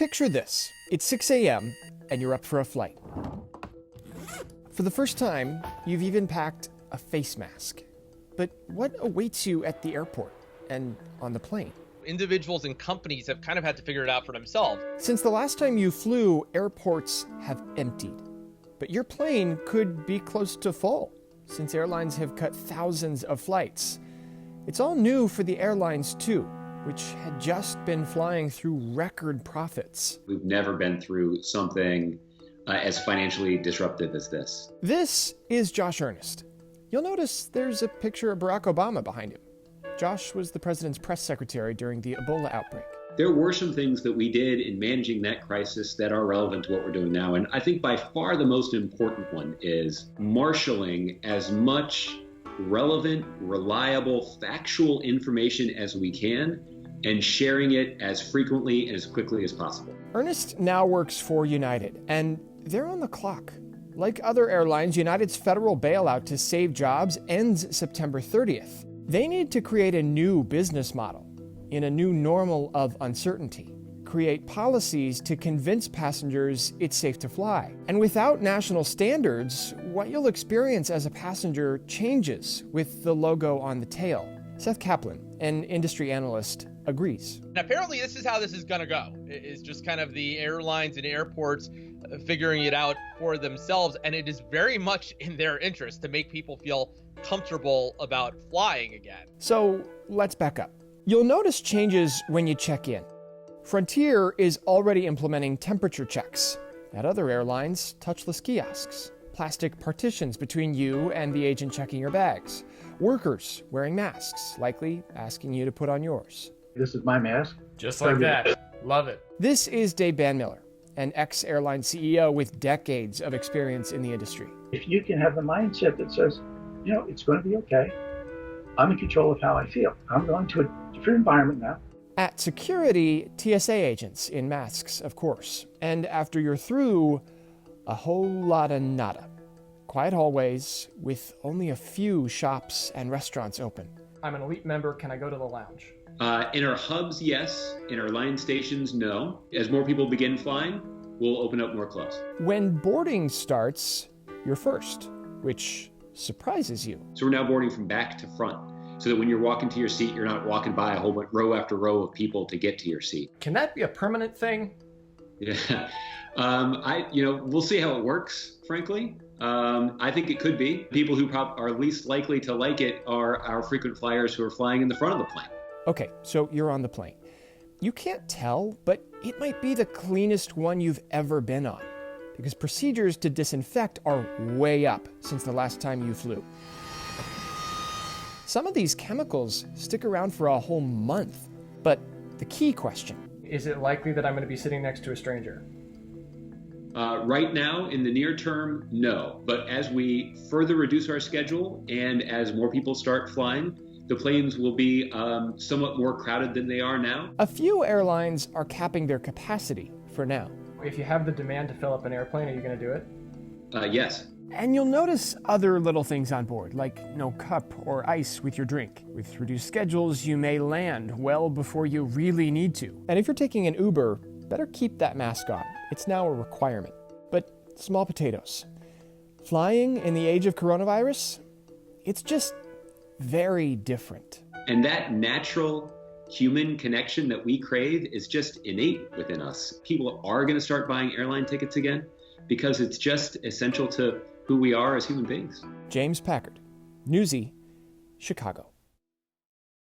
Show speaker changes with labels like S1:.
S1: Picture this. It's 6 a.m. and you're up for a flight. For the first time, you've even packed a face mask. But what awaits you at the airport and on the plane?
S2: Individuals and companies have kind of had to figure it out for themselves.
S1: Since the last time you flew, airports have emptied. But your plane could be close to full, since airlines have cut thousands of flights. It's all new for the airlines, too, which had just been flying through record profits.
S3: We've never been through something as financially disruptive as this.
S1: This is Josh Earnest. You'll notice there's a picture of Barack Obama behind him. Josh was the president's press secretary during the Ebola outbreak.
S3: There were some things that we did in managing that crisis that are relevant to what we're doing now. And I think by far the most important one is marshaling as much relevant, reliable, factual information as we can and sharing it as frequently and as quickly as possible.
S1: Earnest now works for United, and they're on the clock. Like other airlines, United's federal bailout to save jobs ends September 30th. They need to create a new business model in a new normal of uncertainty, create policies to convince passengers it's safe to fly. And without national standards, what you'll experience as a passenger changes with the logo on the tail. Seth Kaplan, an industry analyst, agrees.
S2: And apparently this is how this is going to go. It's just kind of the airlines and airports figuring it out for themselves. And it is very much in their interest to make people feel comfortable about flying again.
S1: So let's back up. You'll notice changes when you check in. Frontier is already implementing temperature checks. At other airlines, touchless kiosks, plastic partitions between you and the agent checking your bags, workers wearing masks, likely asking you to put on yours.
S4: This is my mask.
S5: Just like that. Love it.
S1: This is Dave Banmiller, an ex-airline CEO with decades of experience in the industry.
S4: If you can have the mindset that says, it's going to be okay. I'm in control of how I feel. I'm going to a different environment now.
S1: At security, TSA agents in masks, of course. And after you're through, a whole lot of nada. Quiet hallways with only a few shops and restaurants open.
S5: I'm an elite member. Can I go to the lounge?
S3: In our hubs, yes. In our line stations, no. As more people begin flying, we'll open up more clubs.
S1: When boarding starts, you're first, which surprises you.
S3: So we're now boarding from back to front, so that when you're walking to your seat, you're not walking by a whole bunch, row after row of people to get to your seat.
S5: Can that be a permanent thing?
S3: Yeah, we'll see how it works, frankly. I think it could be. People who are least likely to like it are our frequent flyers who are flying in the front of the plane.
S1: Okay, so you're on the plane. You can't tell, but it might be the cleanest one you've ever been on, because procedures to disinfect are way up since the last time you flew. Some of these chemicals stick around for a whole month. But the key question:
S5: is it likely that I'm going to be sitting next to a stranger?
S3: Right now, in the near term, no. But as we further reduce our schedule and as more people start flying, the planes will be somewhat more crowded than they are now.
S1: A few airlines are capping their capacity for now.
S5: If you have the demand to fill up an airplane, are you going to do it?
S3: Yes.
S1: And you'll notice other little things on board, like no cup or ice with your drink. With reduced schedules, you may land well before you really need to. And if you're taking an Uber, better keep that mask on. It's now a requirement. But small potatoes. Flying in the age of coronavirus, it's just very different.
S3: And that natural human connection that we crave is just innate within us. People are going to start buying airline tickets again because it's just essential to who we are as human beings.
S1: James Packard, Newsy, Chicago.